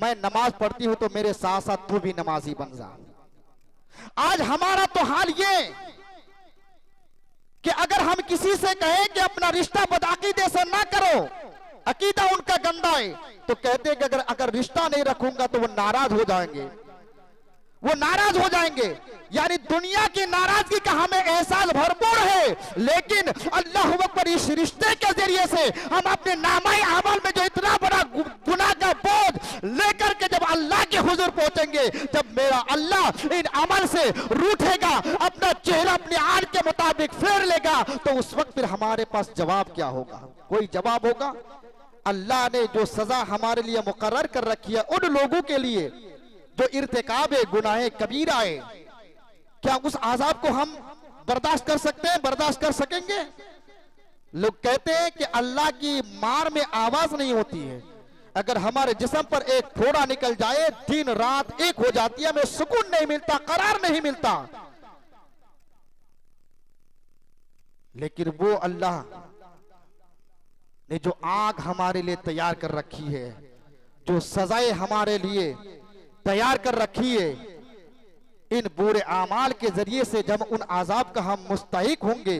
मैं नमाज पढ़ती हूं तो मेरे साथ साथ तू भी नमाजी बन जा। आज हमारा तो हाल ये कि अगर हम किसी से कहें कि अपना रिश्ता बदअकीदे से ना करो, अकीदा उनका गंदा है, तो कहते हैं कि अगर रिश्ता नहीं रखूंगा तो वो नाराज हो जाएंगे, वो नाराज हो जाएंगे। यानी दुनिया की नाराजगी का हमें एहसास भरपूर है, लेकिन अल्लाह अकबर इस रिश्ते के जरिए से हम अपने नामाए अमल में जो इतना बड़ा गुनाह का बोझ लेकर के जब अल्लाह के हुजूर पहुंचेंगे, जब मेरा अल्लाह इन अमल से रूठेगा, अपना चेहरा अपने आन के मुताबिक फेर लेगा, तो उस वक्त फिर हमारे पास जवाब क्या होगा? कोई जवाब होगा? अल्लाह ने जो सजा हमारे लिए मुकर्रर कर रखी है उन लोगों के लिए जो इर्तिकाब गुनाह कबीरा है, क्या उस आजाब को हम बर्दाश्त कर सकते हैं? बर्दाश्त कर सकेंगे? लोग कहते हैं कि अल्लाह की मार में आवाज नहीं होती है। अगर हमारे जिस्म पर एक फोड़ा निकल जाए, दिन रात एक हो जाती है, हमें सुकून नहीं मिलता, करार नहीं मिलता। लेकिन वो अल्लाह ने जो आग हमारे लिए तैयार कर रखी है, जो सजाएं हमारे लिए तैयार कर रखी है, इन बुरे आमाल के जरिए से जब उन आजाब का हम मुस्तहिक होंगे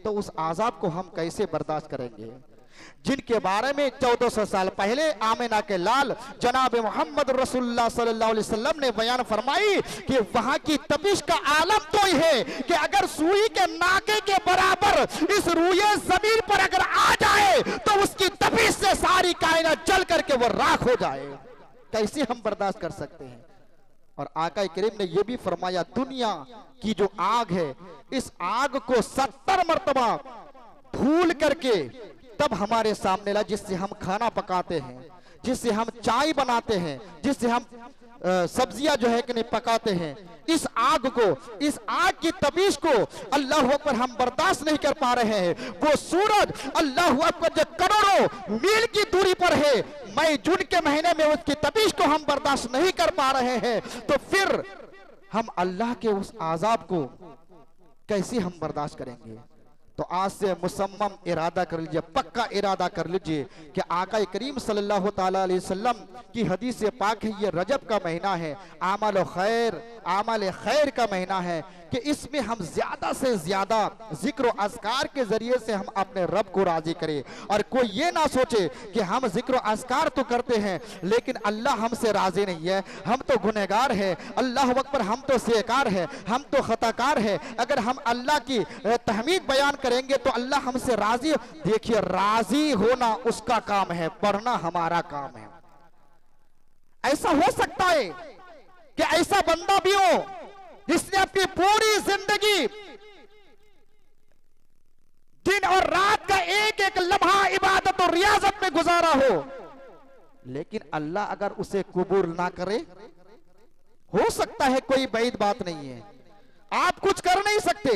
तो उस आजाब को हम कैसे बर्दाश्त करेंगे? जिनके बारे में 1400 साल पहले आमिना के लाल जनाब मोहम्मद रसूलुल्लाह सल्लल्लाहु अलैहि वसल्लम ने बयान फरमाई कि वहां की तपिश का आलम तो ही है कि अगर सुई के नाके के बराबर इस रूए जमीन पर अगर आ जाए तो उसकी तपिश से सारी कायनात जल करके वो राख हो जाए। कैसे हम बर्दाश्त कर सकते हैं? और आका करीम ने यह भी फरमाया, दुनिया की जो आग है, इस आग को 70 मर्तबा भूल करके तब हमारे सामने ला, जिससे हम खाना पकाते हैं, जिससे हम चाय बनाते हैं, जिससे हम सब्जियां जो है कि नहीं पकाते हैं, इस आग को, इस आग की तबीश को अल्लाह अकबर हम बर्दाश्त नहीं कर पा रहे हैं। वो सूरज अल्लाह अकबर जो करोड़ों मील की दूरी पर है, मई जून के महीने में उसकी तबीश को हम बर्दाश्त नहीं कर पा रहे हैं, तो फिर हम अल्लाह के उस आजाब को कैसे हम बर्दाश्त करेंगे? तो आज से मुसम्मम इरादा कर लीजिए, पक्का इरादा कर लीजिए कि आका करीम सल्लल्लाहु ताला अलैहि वसल्लम की हदीस पाक है, ये रजब का महीना है, आमल खैर का महीना है, कि इसमें हम ज्यादा से ज्यादा जिक्र और अज़कार के जरिए से हम अपने रब को राजी करें। और कोई ये ना सोचे कि हम जिक्र और अज़कार तो करते हैं लेकिन अल्लाह हमसे राजी नहीं है, हम तो गुनहगार है, अल्लाह अकबर हम तो सेकार है, हम तो खताकार है। अगर हम अल्लाह की तहमीद बयान करेंगे तो अल्लाह हमसे राजी। देखिए, राजी होना उसका काम है, पढ़ना हमारा काम है। ऐसा हो सकता है कि ऐसा बंदा भी हो जिसने अपनी पूरी जिंदगी दिन और रात का एक एक लम्हा इबादत और रियाजत में गुजारा हो, लेकिन अल्लाह अगर उसे कबूल ना करे हो सकता है कोई बैद बात नहीं है, आप कुछ कर नहीं सकते।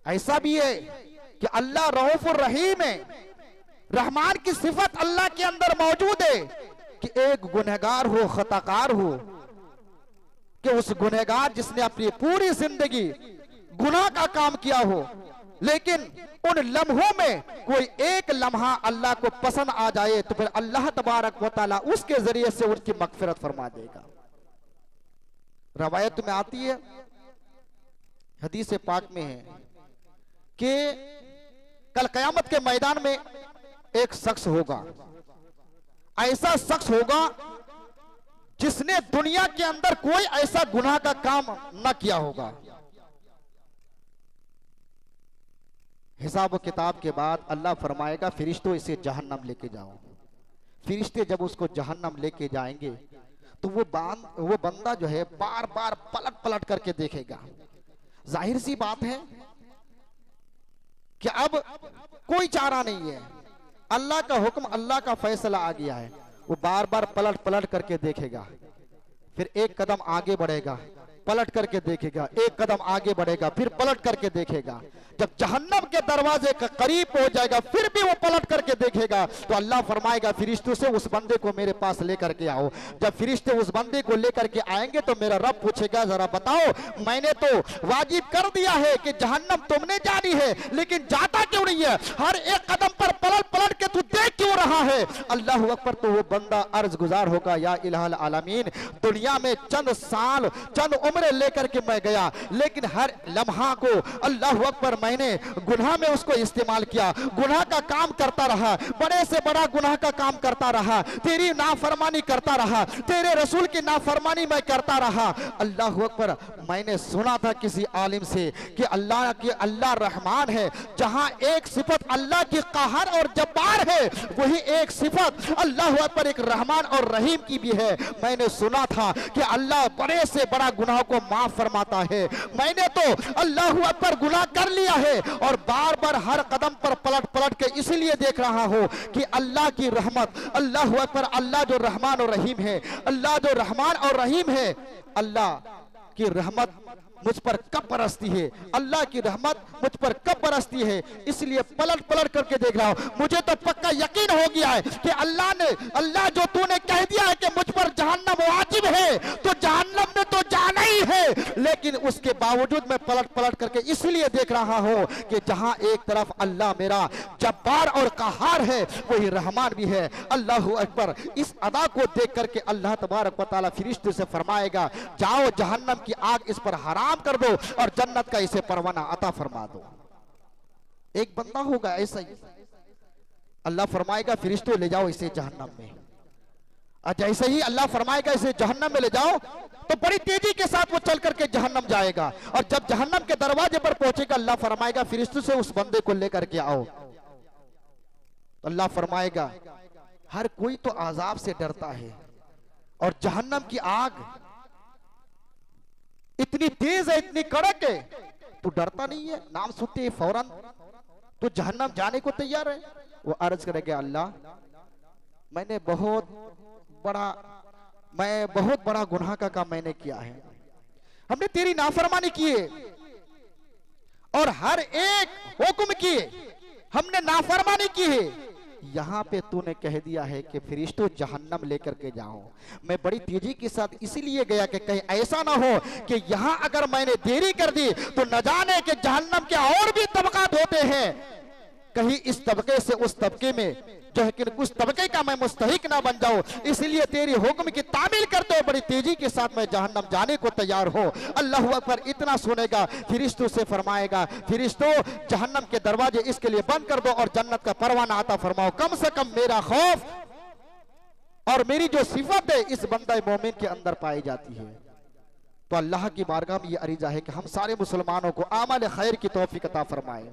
ऐसा भी है कि अल्लाह रऊफुर रहीम है, रहमान की सिफत अल्लाह के अंदर मौजूद है कि एक गुनहगार हो, खताकार हो, कि उस गुनहगार जिसने अपनी पूरी जिंदगी गुनाह का काम किया हो, लेकिन उन लम्हों में कोई एक लम्हा अल्लाह को पसंद आ जाए तो फिर अल्लाह तबारक व तआला उसके जरिए से उनकी मगफिरत फरमा देगा। रवायत में आती है, हदीस पाक में है कि कल कयामत के मैदान में एक शख्स होगा, ऐसा शख्स होगा जिसने दुनिया के अंदर कोई ऐसा गुनाह का काम न किया होगा। हिसाब व किताब के बाद अल्लाह फरमाएगा फरिश्तों इसे जहन्नम लेके जाओ। फरिश्ते जब उसको जहन्नम लेके जाएंगे तो वो बंदा जो है बार बार पलट पलट करके देखेगा। जाहिर सी बात है कि अब कोई चारा नहीं है, अल्लाह का हुक्म, अल्लाह का फैसला आ गया है। वो बार बार पलट पलट करके देखेगा, फिर एक कदम आगे बढ़ेगा, पलट करके देखेगा, एक कदम आगे बढ़ेगा, फिर पलट करके देखेगा। जब जहन्नम के दरवाजे का करीब पहुंच जाएगा फिर भी वो पलट करके देखेगा तो अल्लाह फरमाएगा फरिश्तों से उस बंदे को मेरे पास लेकर के आओ। जब फरिश्ते उस बंदे को लेकर के आएंगे तो मेरा रब पूछेगा जरा बताओ, मैंने तो वाजिब कर दिया है कि जहन्नम तुमने जानी है, लेकिन जाता क्यों नहीं है? हर एक कदम पर पलट पलट के तू देख क्यों रहा है? अल्लाह अकबर। तो वो बंदा अर्ज गुजार होगा, या इलाहल आलमीन, दुनिया में चंद साल चंद उम्र लेकर के मैं गया, लेकिन हर लम्हा को अल्लाह अकबर मैंने गुनाह में उसको इस्तेमाल किया, गुनाह का काम करता रहा, बड़े से बड़ा गुनाह का काम करता रहा, तेरी नाफरमानी करता रहा, तेरे रसूल की नाफरमानी मैं करता रहा। अल्लाह अकबर। मैंने सुना था किसी आलिम से कि अल्लाह रहमान है, जहां एक सिफत अल्लाह की कहर और जब्बार है, वही एक सिफत अल्लाह अकबर एक रहमान और रहीम की भी है। मैंने सुना था कि अल्लाह बड़े से बड़ा गुनाह को माफ फरमाता है। मैंने तो अल्लाह अकबर गुनाह कर लिया है और बार बार हर कदम पर पलट पलट के इसलिए देख रहा हूं कि अल्लाह की रहमत, अल्लाह अकबर, अल्लाह जो रहमान और रहीम है, अल्लाह जो रहमान और रहीम है, अल्लाह की रहमत मुझ पर कब बरसती है, अल्लाह की रहमत मुझ पर कब बरसती है, इसलिए पलट पलट करके देख रहा हूं। मुझे तो पक्का यकीन हो गया है कि अल्लाह जो तूने कह दिया है कि मुझ पर जहन्नम वाजिब है, तो जहन्नम में तो जाना ही है, लेकिन उसके बावजूद मैं पलट पलट करके इसलिए देख रहा हूं कि जहां एक तरफ अल्लाह मेरा जब्बार और कहार है, वही रहमान भी है। अल्लाह अकबर। इस अदा को देख करके अल्लाह तबारक व तआला फरिश्तों से फरमाएगा जाओ जहन्नम की आग इस पर हराम कर दो और जन्नत का इसे परवाना अता फरमा दो। एक बंदा होगा ऐसा ही, अल्लाह फरमाएगा फरिश्तों ले जाओ इसे जहन्नम में, और जैसे ही अल्लाह फरमाएगा इसे जहन्नम में ले जाओ तो बड़ी तेजी के साथ वो चल करके जहन्नम जाएगा, और जब जहन्नम के दरवाजे पर पहुंचेगा अल्लाह फरमाएगा फरिश्तों से उस बंदे को लेकर के आओ। तो अल्लाह फरमाएगा हर कोई तो आजाब से डरता है, और जहन्नम की आग इतनी तेज है, इतनी कड़क है, तू डरता नहीं है? नाम सुनते ही फौरन तो जहन्नम जाने को तैयार है। वो अर्ज करेगा अल्लाह मैं बहुत बड़ा गुनाह का काम मैंने किया है, हमने तेरी नाफरमानी की है और हर एक हुक्म किए हमने नाफरमानी की है, यहाँ पे तूने कह दिया है कि फरिश्तों जहन्नम लेकर के जाओ। मैं बड़ी तेजी के साथ इसीलिए गया कि कहीं ऐसा ना हो कि यहाँ अगर मैंने देरी कर दी तो न जाने कि जहन्नम के और भी तबकात होते हैं, कहीं इस तबके से उस तबके में जो है कि उस तबके का मैं मुस्तहिक ना बन जाऊं, इसलिए तेरी हुक्म की तामील करते हुए बड़ी तेजी के साथ मैं जहन्नम जाने को तैयार हो। अल्लाह अकबर। इतना सुनेगा फरिश्तों से फरमाएगा फरिश्तों जहन्नम के दरवाजे इसके लिए बंद कर दो और जन्नत का परवाना आता फरमाओ। कम से कम मेरा खौफ और मेरी जो सिफत है इस बंदा मोमिन के अंदर पाई जाती है। तो अल्लाह की बारगाह में ये अर्ज़ा है कि हम सारे मुसलमानों को आमल खैर की तौफीक अता फरमाए,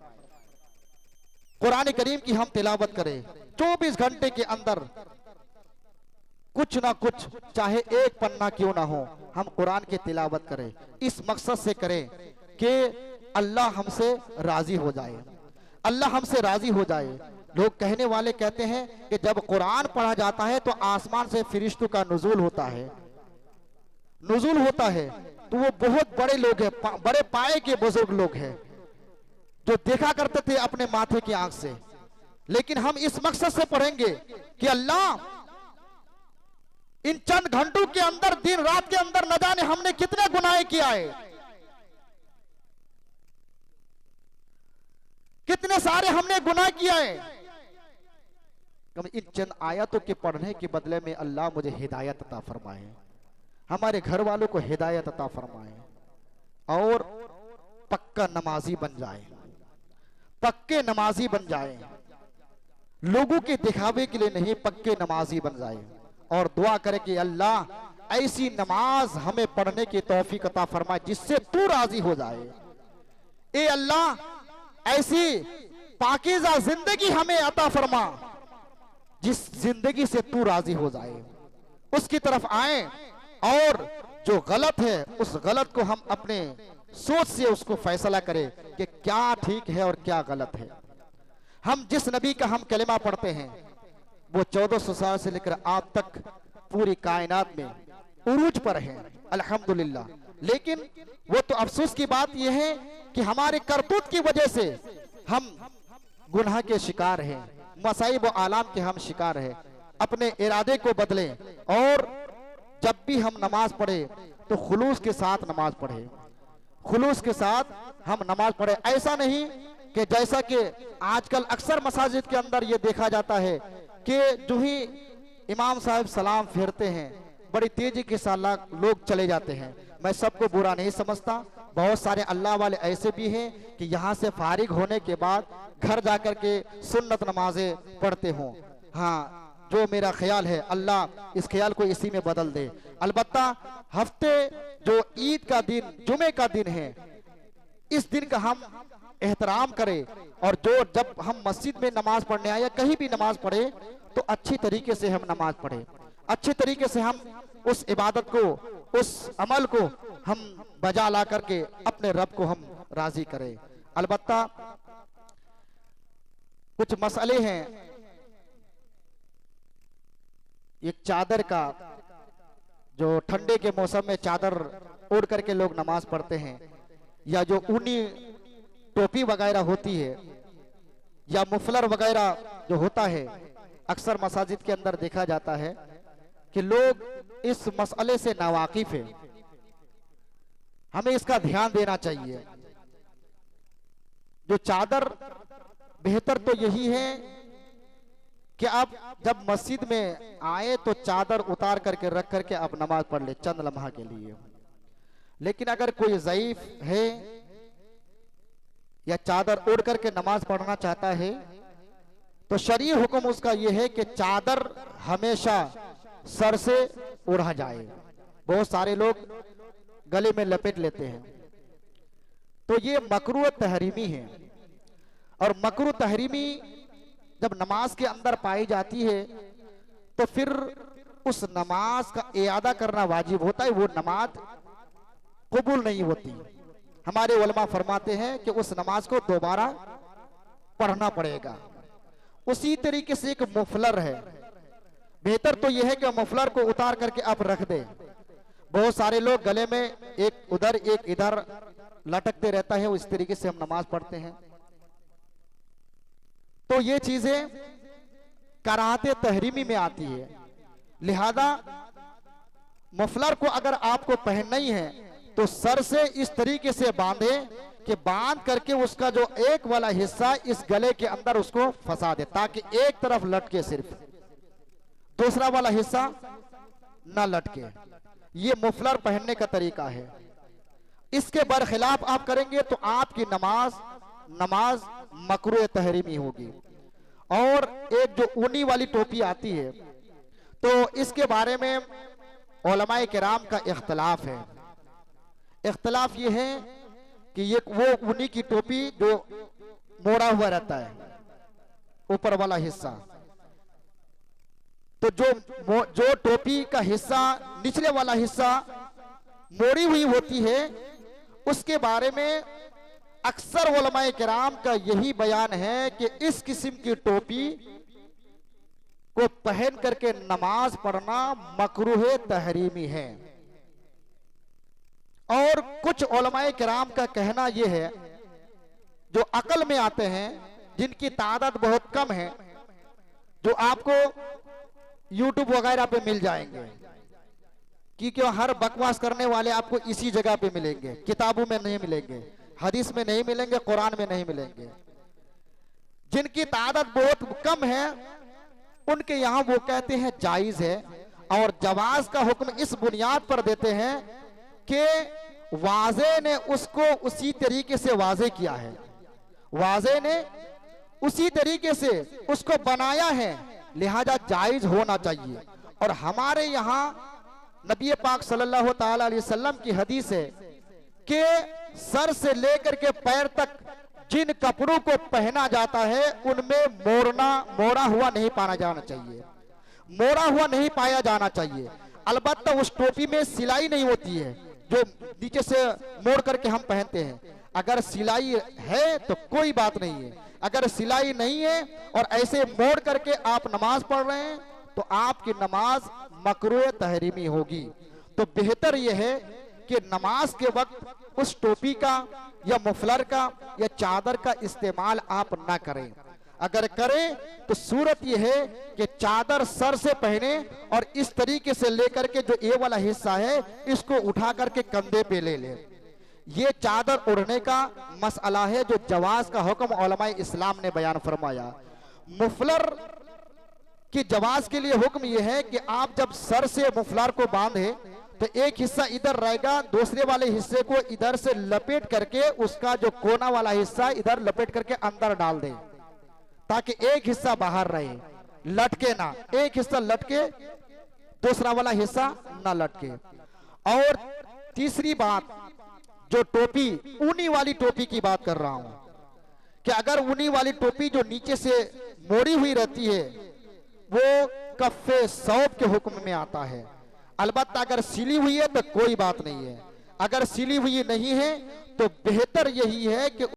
कुरान करीम की हम तिलावत करें 24 घंटे के अंदर कुछ ना कुछ, चाहे एक पन्ना क्यों ना हो, हम कुरान की तिलावत करें। इस मकसद से करें कि अल्लाह हमसे राजी हो जाए, अल्लाह हमसे राजी हो जाए। लोग कहने वाले कहते हैं कि जब कुरान पढ़ा जाता है तो आसमान से फरिश्तों का नुज़ूल होता है, नुज़ूल होता है तो वो बहुत बड़े लोग हैं, बड़े पाए के बुजुर्ग लोग हैं जो देखा करते थे अपने माथे की आंख से। लेकिन हम इस मकसद से पढ़ेंगे कि अल्लाह इन चंद घंटों के अंदर, दिन रात के अंदर न जाने हमने कितने गुनाह किया है, कितने सारे हमने गुनाह किया है। इन चंद आयतों के पढ़ने के बदले में अल्लाह मुझे हिदायत अता फरमाए, हमारे घर वालों को हिदायत अता फरमाए और पक्का नमाजी बन जाए, पक्के नमाजी बन जाए, लोगों के दिखावे के लिए नहीं, पक्के नमाजी बन जाए। और दुआ करे कि अल्लाह ऐसी नमाज हमें पढ़ने की तौफीक अता फरमाए जिससे तू राजी हो जाए। ए अल्लाह ऐसी पाकीज़ा जिंदगी हमें अता फरमा जिस जिंदगी से तू राजी हो जाए, उसकी तरफ आए और जो गलत है उस गलत को हम अपने सोच से उसको फैसला करें कि क्या ठीक है और क्या गलत है। हम जिस नबी का हम कलिमा पढ़ते हैं वो 1400 साल से लेकर आप तक पूरी कायनात में उरूज पर है, अल्हम्दुलिल्लाह। लेकिन वो तो अफसोस की बात यह है कि हमारे करतूत की वजह से हम गुनाह के शिकार हैं, मसाइब व आलाम के हम शिकार हैं। अपने इरादे को बदलें और जब भी हम नमाज पढ़े तो खुलूस के साथ नमाज पढ़े, खुलूस के साथ हम नमाज पढ़े। ऐसा नहीं कि जैसा कि आजकल अक्सर मसाजिद के अंदर ये देखा जाता है कि जो ही इमाम साहब सलाम फेरते हैं बड़ी तेजी के साथ लोग चले जाते हैं। मैं सबको बुरा नहीं समझता, बहुत सारे अल्लाह वाले ऐसे भी हैं कि यहाँ से फारिग होने के बाद घर जाकर के सुन्नत नमाजें पढ़ते हों। हाँ, जो मेरा ख्याल है अल्लाह इस ख्याल को इसी में बदल दे। अलबत्ता हफ्ते जो ईद का दिन, जुमे का दिन है, इस दिन का हम एहतराम करें और जो जब हम मस्जिद में नमाज पढ़ने आए या कहीं भी नमाज पढ़े तो अच्छी तरीके से हम नमाज पढ़े, अच्छी तरीके से हम उस इबादत को, उस अमल को हम बजा ला करके अपने रब को हम राजी करें। अलबत्ता कुछ मसले हैं, एक चादर का, जो ठंडे के मौसम में चादर ओढ़ करके लोग नमाज पढ़ते हैं, या जो ऊनी टोपी वगैरह होती है या मुफलर वगैरह जो होता है, अक्सर मसाजिद के अंदर देखा जाता है कि लोग इस मसले से नावाकिफ है। हमें इसका ध्यान देना चाहिए। जो चादर, बेहतर तो यही है कि आप जब मस्जिद में आए तो चादर उतार करके रख करके आप नमाज पढ़ ले चंद लम्हा के लिए। लेकिन अगर कोई ज़ईफ है या चादर ओढ़ करके नमाज पढ़ना चाहता है तो शरई हुक्म उसका यह है कि चादर हमेशा सर से ओढ़ा जाए। बहुत सारे लोग गले में लपेट लेते हैं, तो ये मकरूह तहरीमी है। और मकरूह तहरीमी जब नमाज के अंदर पाई जाती है तो फिर उस नमाज का इयादा करना वाजिब होता है, वो नमाज कबूल नहीं होती। हमारे उलमा फरमाते हैं कि उस नमाज को दोबारा पढ़ना पड़ेगा। उसी तरीके से एक मुफलर है, बेहतर तो यह है कि मुफलर को उतार करके आप रख दे। बहुत सारे लोग गले में एक उधर एक इधर लटकते रहता है, उस तरीके से हम नमाज पढ़ते हैं। तो ये चीजें कराहते तहरीमी में आती है। लिहाजा मुफलर को अगर आपको पहनना ही है तो सर से इस तरीके से बांधे कि बांध करके उसका जो एक वाला हिस्सा इस गले के अंदर उसको फंसा दे, ताकि एक तरफ लटके, सिर्फ दूसरा वाला हिस्सा न लटके। ये मुफलर पहनने का तरीका है। इसके बरखिलाफ आप करेंगे तो आपकी नमाज मकरूह तहरीमी होगी। और एक जो ऊनी वाली टोपी आती है तो इसके बारे में उलमाए किराम का इख्तलाफ है। इख्तलाफ ये है कि ये वो ऊनी की टोपी जो मोड़ा हुआ रहता है ऊपर वाला हिस्सा, तो जो टोपी का हिस्सा, निचले वाला हिस्सा मोड़ी हुई होती है, उसके बारे में अक्सर उलमाए किराम का यही बयान है कि इस किस्म की टोपी को पहन करके नमाज पढ़ना मकरूह तहरीमी है। और कुछ उलमाए किराम का कहना यह है, जो अकल में आते हैं, जिनकी तादाद बहुत कम है, जो आपको यूट्यूब वगैरह पे मिल जाएंगे, कि क्यों हर बकवास करने वाले आपको इसी जगह पे मिलेंगे, किताबों में नहीं मिलेंगे, हदीस में नहीं मिलेंगे, कुरान में नहीं मिलेंगे। जिनकी तादाद बहुत कम है उनके यहां वो कहते हैं जायज है, और जवाज का हुक्म इस बुनियाद पर देते हैं कि वाज़े ने उसको उसी तरीके से वाज़े किया है, वाज़े ने उसी तरीके से उसको बनाया है, लिहाजा जायज होना चाहिए। और हमारे यहाँ नबी पाक सल्लल्लाहु ताला अलैहि वसल्लम की हदीस है कि सर से लेकर के पैर तक जिन कपड़ों को पहना जाता है उनमें मोड़ा हुआ नहीं पाया जाना चाहिए, मोड़ा हुआ नहीं पाया जाना चाहिए। अलबत्ता उस टोपी में सिलाई नहीं होती है जो नीचे से मोड़ करके हम पहनते हैं। अगर सिलाई है तो कोई बात नहीं है, अगर सिलाई नहीं है और ऐसे मोड़ करके आप नमाज पढ़ रहे हैं तो आपकी नमाज मकरूह तहरीमी होगी। तो बेहतर यह है कि नमाज के वक्त उस टोपी का या मुफलर का या चादर का इस्तेमाल आप ना करें। अगर करें तो सूरत यह है कि चादर सर से पहने और इस तरीके से लेकर के जो ये वाला हिस्सा है इसको उठा करके कंधे पे ले ले। ये चादर उड़ने का मसला है जो जवाज का हुक्म उलमाए इस्लाम ने बयान फरमाया। मुफलर की जवाज के लिए हुक्म यह है कि आप जब सर से मुफलर को बांधे तो एक हिस्सा इधर रहेगा, दूसरे वाले हिस्से को इधर से लपेट करके उसका जो कोना वाला हिस्सा इधर लपेट करके अंदर डाल दे, ताकि एक हिस्सा बाहर रहे, लटके ना, एक हिस्सा लटके दूसरा वाला हिस्सा ना लटके। और तीसरी बात, जो टोपी, ऊनी वाली टोपी की बात कर रहा हूं, कि अगर ऊनी वाली टोपी जो नीचे से मोड़ी हुई रहती है वो कफ़े सौब के हुक्म में आता है। अलबत्ता अगर सिली हुई है तो कोई बात नहीं है, अगर सिली हुई नहीं है तो बेहतर यही है कि